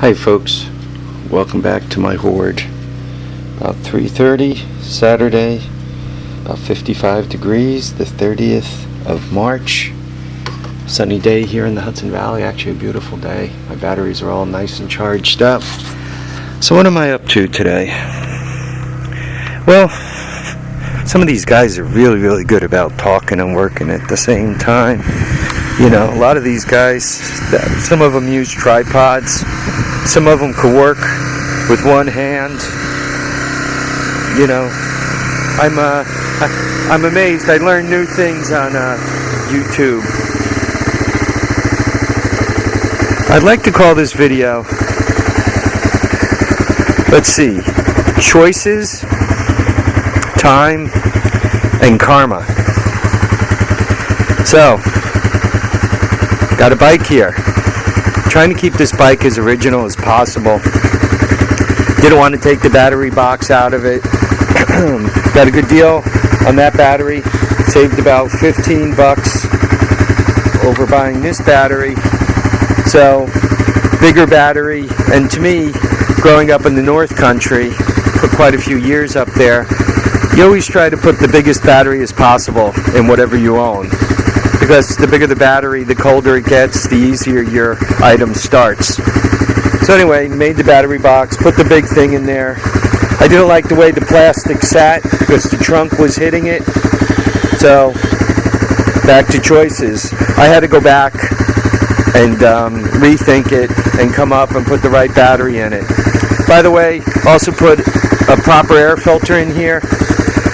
Hi folks, welcome back to my horde. About 3:30 Saturday, about 55 degrees, the 30th of March. Sunny day here in the Hudson Valley, actually a beautiful day. My batteries are all nice and charged up. So what am I up to today? Well, some of these guys are really good about talking and working at the same time. You know, a lot of these guys, some of them use tripods. Some of them could work with one hand. You know, I'm amazed. I learn new things on YouTube. I'd like to call this video, let's see, choices, time, and karma. So, got a bike here. Trying to keep this bike as original as possible. Didn't want to take the battery box out of it. Got a good deal on that battery. Saved about 15 bucks over buying this battery. So, bigger battery. And to me, growing up in the North Country, for quite a few years up there, you always try to put the biggest battery as possible in whatever you own. Because the bigger the battery, the colder it gets, the easier your item starts. So anyway, made the battery box, put the big thing in there. I didn't like the way the plastic sat because the trunk was hitting it. So, back to choices. I had to go back and rethink it and come up and put the right battery in it. By the way, also put a proper air filter in here.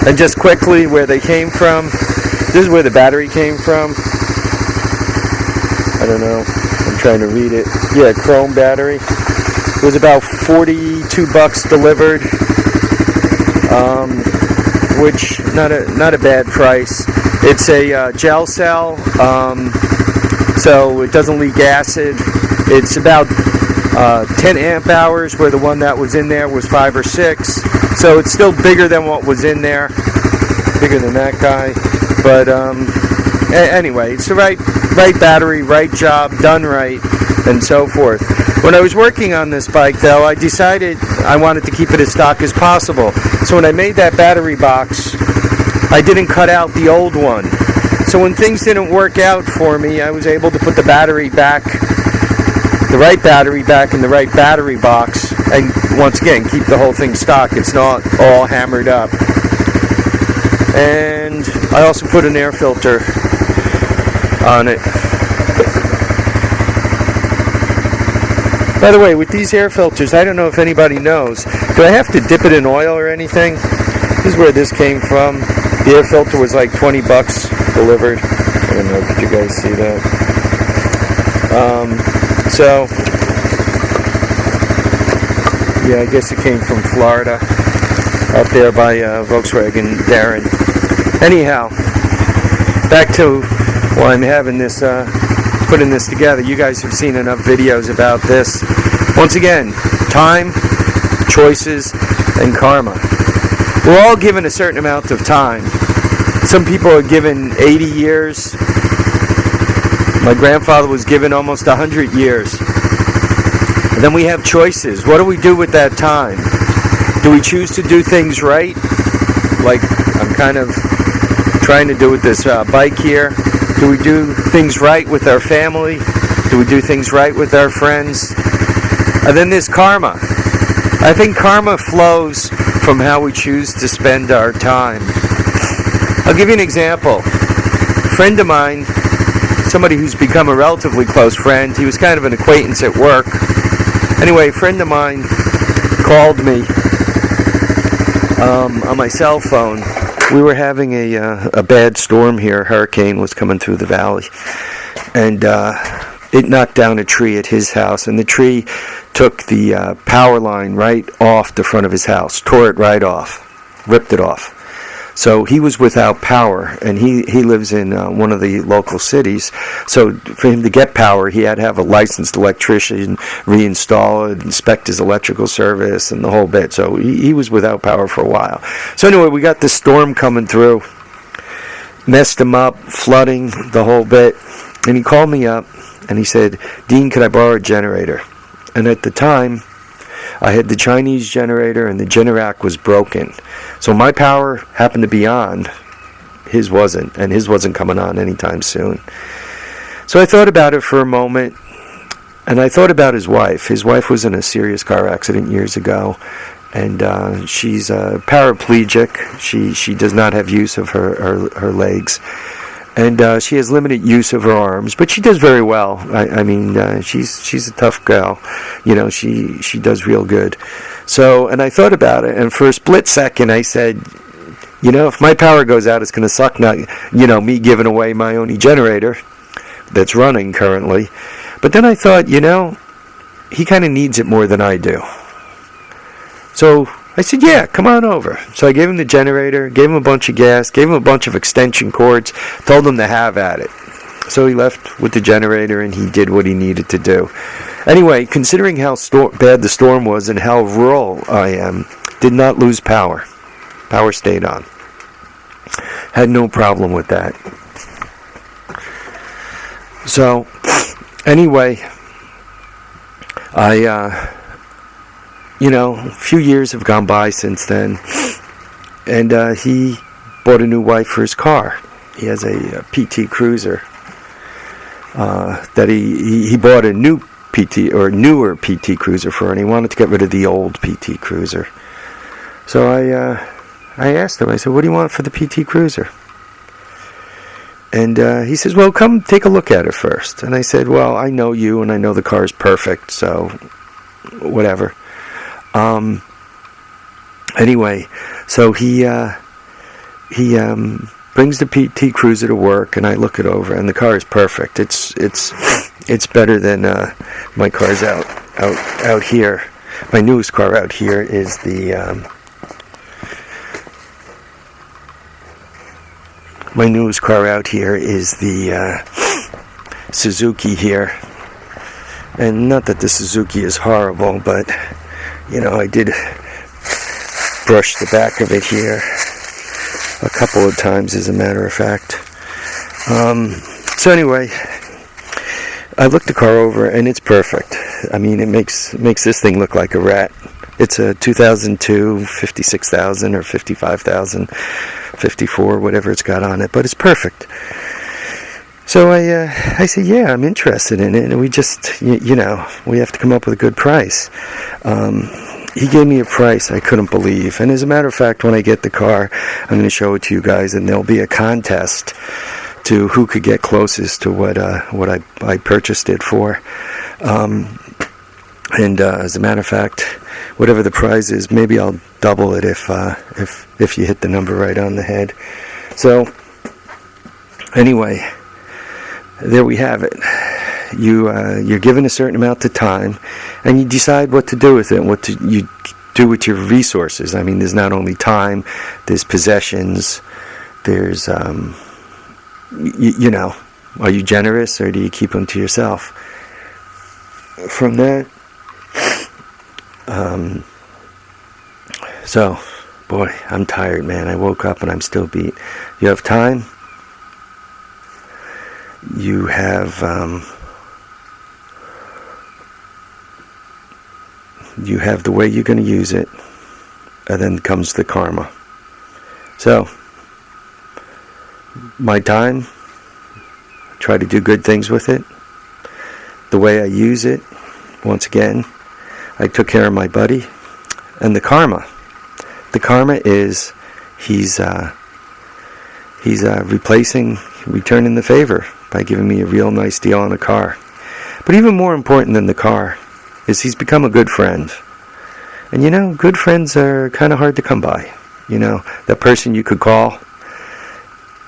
And just quickly, where they came from. This is where the battery came from. I don't know. I'm trying to read it. Yeah, chrome battery. It was about 42 bucks delivered, which not a bad price. It's a gel cell, so it doesn't leak acid. It's about 10 amp hours, where the one that was in there was 5 or 6. So it's still bigger than what was in there. Bigger than that guy. But anyway, it's the right battery, right job, done right, and so forth. When I was working on this bike, though, I decided I wanted to keep it as stock as possible. So when I made that battery box, I didn't cut out the old one. So when things didn't work out for me, I was able to put the battery back, the right battery back in the right battery box, and once again, keep the whole thing stock. It's not all hammered up. And I also put an air filter on it. By the way, with these air filters, I don't know if anybody knows, do I have to dip it in oil or anything? This is where this came from. The air filter was like 20 bucks delivered. I don't know, could you guys see that? So, yeah, I guess it came from Florida, out there by Volkswagen Darren. Anyhow, back to why I'm having this, putting this together. You guys have seen enough videos about this. Once again, time, choices, and karma. We're all given a certain amount of time. Some people are given 80 years. My grandfather was given almost 100 years. And then we have choices. What do we do with that time? Do we choose to do things right? Like I'm kind of trying to do with this bike here. Do we do things right with our family? Do we do things right with our friends? And then there's karma. I think karma flows from how we choose to spend our time. I'll give you an example. A friend of mine, somebody who's become a relatively close friend, he was kind of an acquaintance at work. Anyway, a friend of mine called me on my cell phone. We were having a bad storm here. A hurricane was coming through the valley. And it knocked down a tree at his house. And the tree took the power line right off the front of his house. Tore it right off. Ripped it off. So he was without power, and he lives in one of the local cities. So for him to get power, he had to have a licensed electrician reinstall it, inspect his electrical service, and the whole bit. So he was without power for a while. So anyway, we got this storm coming through, messed him up, flooding, the whole bit. And he called me up, and he said, "Dean, could I borrow a generator?" And at the time, I had the Chinese generator and the Generac was broken. So my power happened to be on. His wasn't. And his wasn't coming on anytime soon. So I thought about it for a moment. And I thought about his wife. His wife was in a serious car accident years ago. And she's paraplegic. She does not have use of her legs. And she has limited use of her arms, but she does very well. I mean, she's a tough gal. You know, she does real good. So, and I thought about it, and for a split second, I said, you know, if my power goes out, it's going to suck. Not, you know, me giving away my only generator that's running currently. But then I thought, you know, he kind of needs it more than I do. So I said, yeah, come on over. So I gave him the generator, gave him a bunch of gas, gave him a bunch of extension cords, told him to have at it. So he left with the generator and he did what he needed to do. Anyway, considering how bad the storm was and how rural I am, did not lose power. Power stayed on. Had no problem with that. So, anyway, you know, a few years have gone by since then, and he bought a new wife for his car. He has a PT Cruiser that he bought a new PT or newer PT Cruiser for, and he wanted to get rid of the old PT Cruiser. So I asked him. I said, "What do you want for the PT Cruiser?" And he says, "Well, come take a look at it first." And I said, "Well, I know you, and I know the car is perfect, so whatever." Anyway, so he brings the PT Cruiser to work, and I look it over, and the car is perfect. It's better than my cars out here. My newest car out here is the Suzuki here, and not that the Suzuki is horrible, but you know, I did brush the back of it here a couple of times, as a matter of fact. So anyway, I looked the car over, and it's perfect. I mean, it makes this thing look like a rat. It's a 2002, 56,000 or 55,000, 54, whatever it's got on it, but it's perfect. So I said, yeah, I'm interested in it, and we just, you know, we have to come up with a good price. He gave me a price I couldn't believe, and as a matter of fact, when I get the car, I'm going to show it to you guys, and there'll be a contest to who could get closest to what I purchased it for. And as a matter of fact, whatever the prize is, maybe I'll double it if you hit the number right on the head. So anyway, there we have it. You're given a certain amount of time, and you decide what to do with it, you do with your resources. I mean, there's not only time, there's possessions, there's you know, are you generous or do you keep them to yourself? From that, so, boy, I'm tired, man. I woke up and I'm still beat. You have time. You have the way you're going to use it, and then comes the karma. So, my time, try to do good things with it. The way I use it, once again, I took care of my buddy. And the karma is he's returning the favor by giving me a real nice deal on a car. But even more important than the car is he's become a good friend. And you know, good friends are kind of hard to come by. You know, that person you could call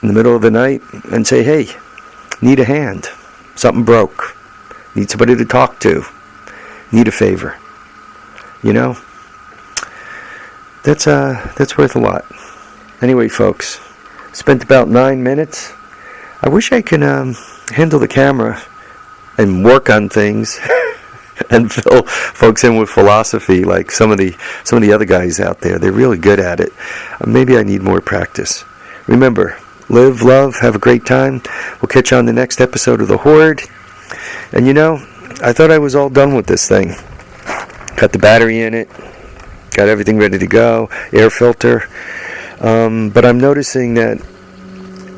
in the middle of the night and say, hey, need a hand. Something broke. Need somebody to talk to. Need a favor. You know? That's worth a lot. Anyway, folks, spent about 9 minutes. I wish I could handle the camera and work on things and fill folks in with philosophy like some of the other guys out there. They're really good at it. Maybe I need more practice. Remember, live, love, have a great time. We'll catch you on the next episode of The Horde. And you know, I thought I was all done with this thing. Got the battery in it. Got everything ready to go. Air filter. But I'm noticing that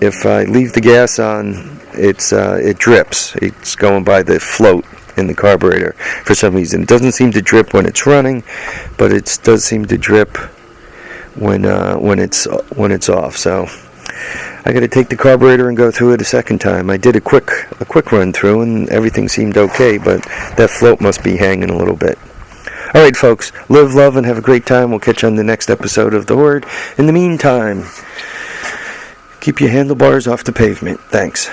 if I leave the gas on, it drips. It's going by the float in the carburetor for some reason. It doesn't seem to drip when it's running, but it does seem to drip when it's off. So I got to take the carburetor and go through it a second time. I did a quick run through and everything seemed okay, but that float must be hanging a little bit. All right, folks, live, love, and have a great time. We'll catch you on the next episode of The Horde. In the meantime, keep your handlebars off the pavement. Thanks.